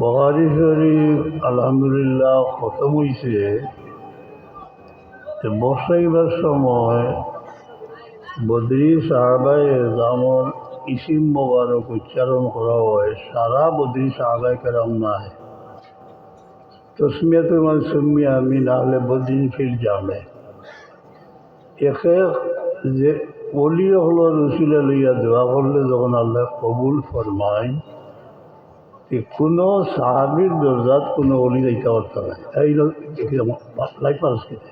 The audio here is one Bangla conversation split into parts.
বুখারী শরীফ আলহামদুলিল্লাহ খতম হয়েছে। বসাইবার সময় বদরি সাহাবায়ে এজামর ইসিম মোবারক উচ্চারণ করা হয়। সারা বদরি সাহাবায়ে কেরাম নাই তসমিয়াতুল মাসুমি আমিন আহলে বদরিন ফিল জামে এক যে ওলি হল রসুলা লইয়া দোয়া করলে যখন আল্লাহ কবুল ফরমায়, কোনো সাহাবির দরজাত কোনো অলি যাইতে পারত না। এই লাইফ পারস্কিতে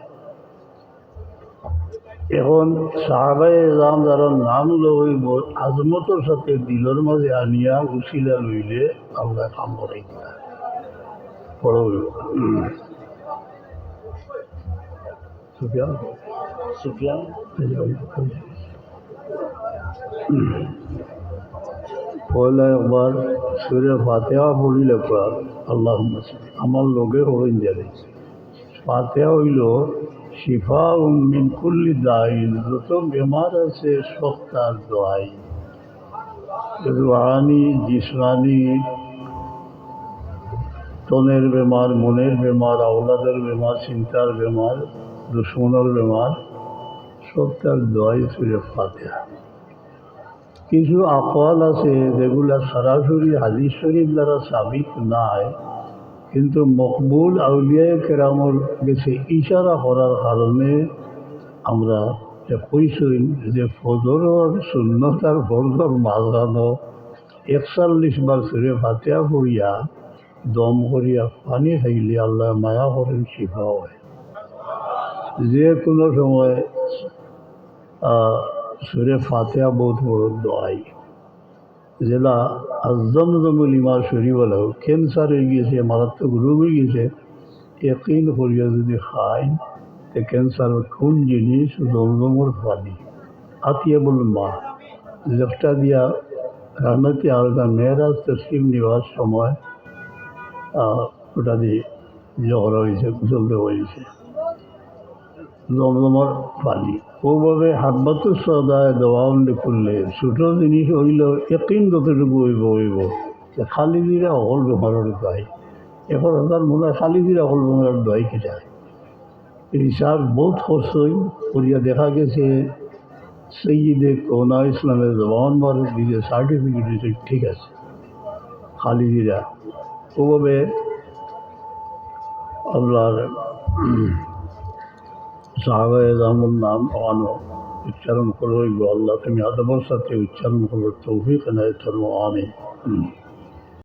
এখন সাহাবায়ে এজাম যারা নাম লইব আজমতর সাথে দিলের মাঝে আনিয়া উসিলা লইলে আল্লাহ কাম করাই দিতা বড় সুফিয়ান সুফিয়ান পয়লা একবার সুরে ফাতেহা পড়িলে পর আল্লাহ আমার লোকে হইন যাবে। ফাতেহা হইল শিফা মিন কুল্লি দাইন, যত বেমার আছে সব তার দোয়াই, রুহানি জিসমানি, তনের বেমার, মনের বেমার, আওলাদের বেমার, চিন্তার বেমার, দুশ্মনের বেমার, সব তার দোয়াই সুরে ফাতেহা। কিছু আকওয়াল আছে যেগুলা সরাসরি হাদিস শরীফ দ্বারা সাবিত নাই, কিন্তু মকবুল আউলিয়ায়ে কেরামর গেছে ইশারা করার কারণে আমরা কইসই যে ফজরের সুন্নত আর ফরজর মাঝখানো ৪১ বার সুরে ফাতিহা পড়িয়া দম করিয়া পানি খাইলে আল্লাহ মায়া করেন, শিফা হয়। যে কোনো সময় সুরে ফাতিহা বহুত বড় দোয়াই, যেটা আজমজমুল ইমা শরীফ হলেও ক্যান্সার হয়ে গিয়েছে, মারাত্মক রোগ হয়ে গেছে, একদিন করিয়া যদি খায় তো ক্যান্সার কোন জিনিস জমজমর পানি আতিয়াবুল মা লেফটা দিয়া রান্নাতে আলগা মেয়েরাজ তসলিম নেওয়ার সময় ওটা দিয়ে ঝগড়া হয়েছে, চলতে হয়েছে জমজমর পানি। ওভাবে হাব্বাতুস সদায় দোয়াউন্ডে করলে ছোটো জিনিস হইল একদিন যতটুকু হইব খালি দিলে অকল বেমারের দোয়াই। এখন তার মনে হয় খালি দিলে অকল বেমারের দোয়াই কেটে রিসার্চ বহুত খরচই করিয়া দেখা গেছে সৈয়দে কোনা ইসলামের জবান মারক দিয়ে সার্টিফিকেট দিয়েছে, ঠিক আছে খালি দিরা। ওভাবে আল্লাহর সাহাবায়ে এজামের নাম আনো উচ্চারণ করো, আল্লাহ তুমি আদবের সাথে উচ্চারণ করো, তৌফিক এনায়েত ফরমাও, আমিন।